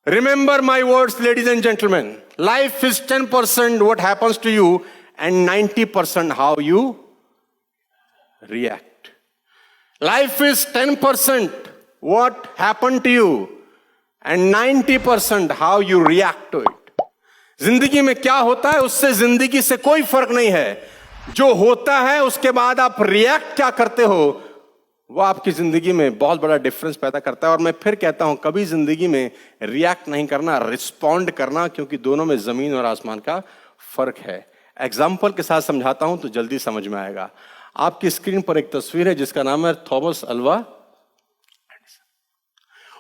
Remember my words, ladies and gentlemen. Life is 10% what happens to you and 90% how you react. Life is 10% what happened to you and 90% how you react to it. जिंदगी में क्या होता है उससे जिंदगी से कोई फर्क नहीं है. जो होता है उसके बाद आप रिएक्ट क्या करते हो वो आपकी जिंदगी में बहुत बड़ा डिफरेंस पैदा करता है. और मैं फिर कहता हूं कभी जिंदगी में रिएक्ट नहीं करना, रिस्पॉन्ड करना, क्योंकि दोनों में जमीन और आसमान का फर्क है. एग्जाम्पल के साथ समझाता हूं तो जल्दी समझ में आएगा. आपकी स्क्रीन पर एक तस्वीर है जिसका नाम है थॉमस अल्वा एडिसन.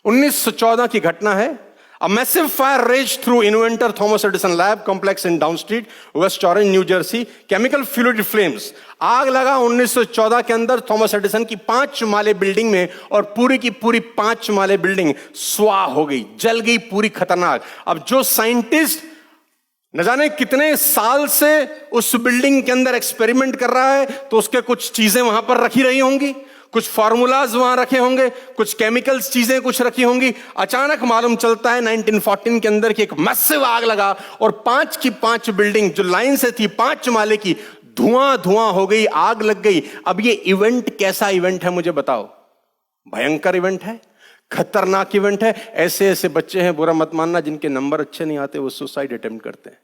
1914 की घटना है. A massive fire raged through inventor Thomas Edison lab complex in Downstreet, West Orange, New Jersey. Chemical fueled flames. आग लगा 1914 के अंदर थॉमस एडिसन की 5 माले बिल्डिंग में और पूरी की पूरी 5 माले बिल्डिंग स्वाह हो गई, जल गई पूरी, खतरनाक. अब जो साइंटिस्ट न जाने कितने साल से उस बिल्डिंग के अंदर एक्सपेरिमेंट कर रहा है तो उसके कुछ चीजें वहां पर रखी रही होंगी, कुछ फार्मूलाज वहां रखे होंगे, कुछ केमिकल्स चीजें कुछ रखी होंगी. अचानक मालूम चलता है 1914 के अंदर की एक मैसिव आग लगा और 5 की 5 बिल्डिंग जो लाइन से थी 5 माले की धुआं धुआं हो गई, आग लग गई. अब ये इवेंट कैसा इवेंट है मुझे बताओ? भयंकर इवेंट है, खतरनाक इवेंट है. ऐसे ऐसे बच्चे हैं, बुरा मत मानना, जिनके नंबर अच्छे नहीं आते वो सुसाइड अटेम्प्ट करते हैं.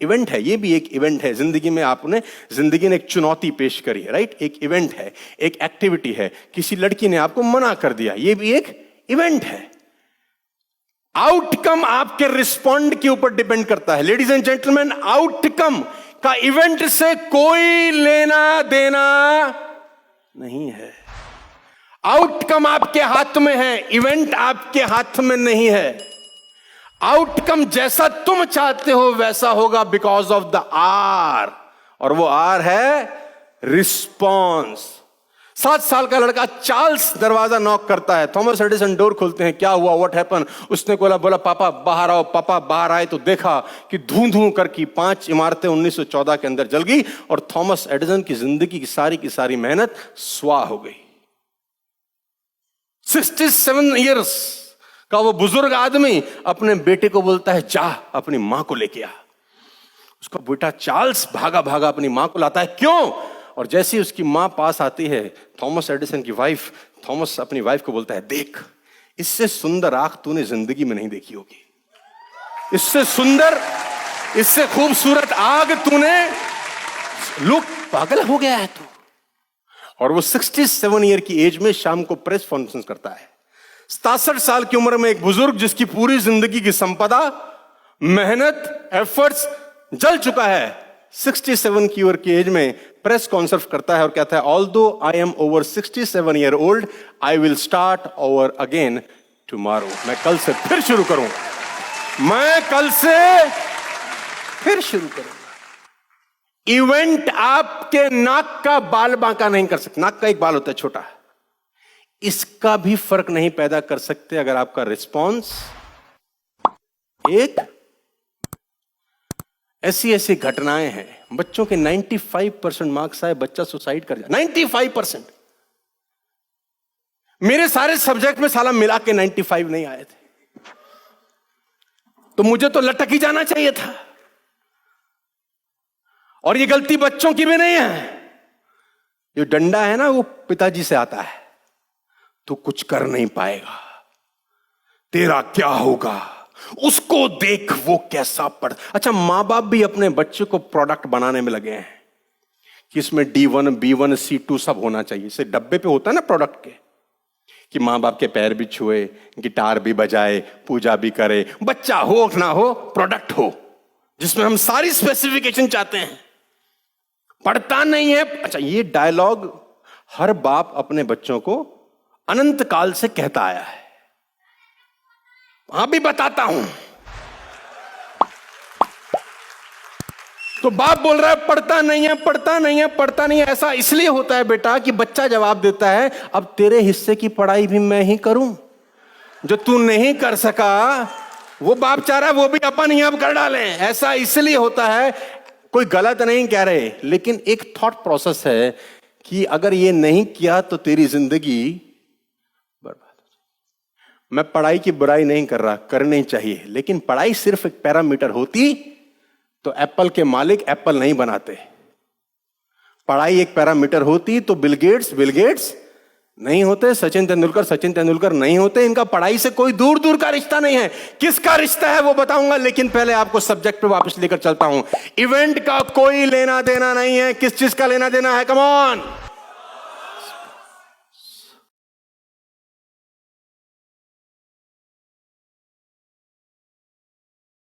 इवेंट है, ये भी एक इवेंट है. जिंदगी में आपने, जिंदगी ने एक चुनौती पेश करी है, राइट? एक इवेंट है, एक एक्टिविटी है. किसी लड़की ने आपको मना कर दिया, ये भी एक इवेंट है. आउटकम आपके रिस्पॉन्ड के ऊपर डिपेंड करता है. लेडीज एंड जेंटलमैन, आउटकम का इवेंट से कोई लेना देना नहीं है. आउटकम आपके हाथ में है, इवेंट आपके हाथ में नहीं है. आउटकम जैसा तुम चाहते हो वैसा होगा बिकॉज ऑफ द आर, और वो आर है रिस्पॉन्स. 7 साल का लड़का चार्ल्स दरवाजा नॉक करता है. थॉमस एडिसन डोर खोलते हैं. क्या हुआ, व्हाट हैपन? उसने बोला पापा बाहर आओ. पापा बाहर आए तो देखा कि धूं धूं करके 5 इमारतें 1914 के अंदर जल गई और थॉमस एडिसन की जिंदगी की सारी मेहनत स्वाह हो गई. 67 ईयर्स का वो बुजुर्ग आदमी अपने बेटे को बोलता है जा अपनी मां को लेके आ. उसका बेटा चार्ल्स भागा भागा अपनी मां को लाता है. क्यों? और जैसे ही उसकी मां पास आती है, थॉमस एडिसन की वाइफ, थॉमस अपनी वाइफ को बोलता है देख, इससे सुंदर आंख तूने जिंदगी में नहीं देखी होगी. इससे सुंदर, इससे खूबसूरत आग तूने, लोग पागल हो गया है तू. और वो 67 ईयर की एज में शाम को प्रेस कॉन्फ्रेंस करता है. 67 साल की उम्र में एक बुजुर्ग जिसकी पूरी जिंदगी की संपदा, मेहनत, एफर्ट्स जल चुका है, 67 की उम्र की एज में प्रेस कॉन्फ्रेंस करता है और कहता है although I am over 67 year old, I will start over again tomorrow. मैं कल से फिर शुरू करूं, मैं कल से फिर शुरू करूंगा. इवेंट आपके नाक का बाल बांका नहीं कर सकते. नाक का एक बाल होता है छोटा, इसका भी फर्क नहीं पैदा कर सकते अगर आपका रिस्पॉन्स एक. ऐसी ऐसी घटनाएं हैं. बच्चों के 95% मार्क्स आए, बच्चा सुसाइड कर जाए. 95%. मेरे सारे सब्जेक्ट में साला मिला के 95 नहीं आए थे, तो मुझे तो लटक ही जाना चाहिए था. और ये गलती बच्चों की भी नहीं है. जो डंडा है ना वो पिताजी से आता है. तू कुछ कर नहीं पाएगा, तेरा क्या होगा, उसको देख वो कैसा पढ़. अच्छा, मां बाप भी अपने बच्चे को प्रोडक्ट बनाने में लगे हैं कि इसमें D1, B1, C2 सब होना चाहिए. इसे डब्बे पे होता है ना प्रोडक्ट के, कि मां बाप के पैर भी छुए, गिटार भी बजाए, पूजा भी करे. बच्चा हो ना हो, प्रोडक्ट हो जिसमें हम सारी स्पेसिफिकेशन चाहते हैं. पढ़ता नहीं है. अच्छा, ये डायलॉग हर बाप अपने बच्चों को अनंत काल से कहता आया है. वहां भी बताता हूं. तो बाप बोल रहा है पढ़ता नहीं है, पढ़ता नहीं है, पढ़ता नहीं है. ऐसा इसलिए होता है बेटा कि बच्चा जवाब देता है अब तेरे हिस्से की पढ़ाई भी मैं ही करूं. जो तू नहीं कर सका वो बाप चाह रहा है वो भी अपन ही अब कर डालें. ऐसा इसलिए होता है. कोई गलत नहीं कह रहे, लेकिन एक थॉट प्रोसेस है कि अगर ये नहीं किया तो तेरी जिंदगी बर्बाद हो जाए. मैं पढ़ाई की बुराई नहीं कर रहा, करनी चाहिए, लेकिन पढ़ाई सिर्फ एक पैरामीटर होती तो एप्पल के मालिक एप्पल नहीं बनाते। पढ़ाई एक पैरामीटर होती तो बिल गेट्स नहीं होते, सचिन तेंदुलकर नहीं होते। इनका पढ़ाई से कोई दूर दूर का रिश्ता नहीं है। किसका रिश्ता है वो बताऊंगा, लेकिन पहले आपको सब्जेक्ट पे वापस लेकर चलता हूं। इवेंट का कोई लेना देना नहीं है। किस चीज का लेना देना है? Come on.